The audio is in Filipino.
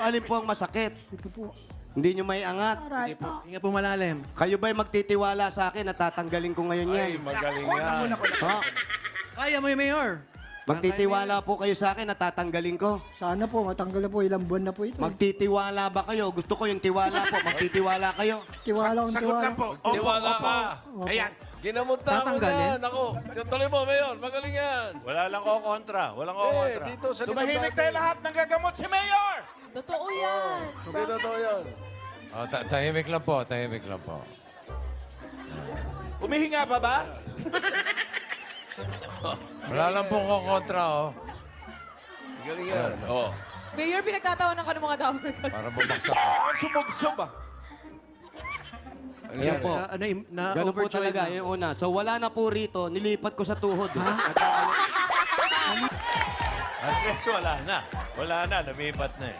alin po ang masakit? Ito po. Hindi nyo may angat. Aray po. Hinga po malalim. Kayo ba'y magtitiwala sa akin na tatanggalin ko ngayon yan? Ay, magaling yan. Ha? Kaya mo yung mayor. Magtitiwala po kayo sa akin na tatanggalin ko? Sana po, matanggal na po. Ilang buwan na po ito. Magtitiwala ba kayo? Gusto ko yung tiwala po. Magtitiwala kayo? Tiwala akong Sagot tiwala. lang po. Opo, Tiwala opo. ka. Ayan. Ginamot na mo Tatanggalin? na. Naku, tuloy mo, Mayor. Magaling yan. Wala lang ko kontra. Walang ko Eh, kontra. dito sa likod Tumahimik natin. tayo lahat ng gagamot si Mayor! Totoo yan. Hindi totoo yan. Oh, tahimik lang po. Tahimik lang po. Umihinga pa ba? Wala lang pong kontra, oh. Magaling yan. Oh. Mayor, pinagtatawanan ka ng mga damer Para bumagsak. Ang sumubsob ah. Ayan po. Na Ganun po overjoyed talaga, na. yung una. So wala na po rito, nilipat ko sa tuhod. Andres, wala na. Wala na. Lumipat na eh.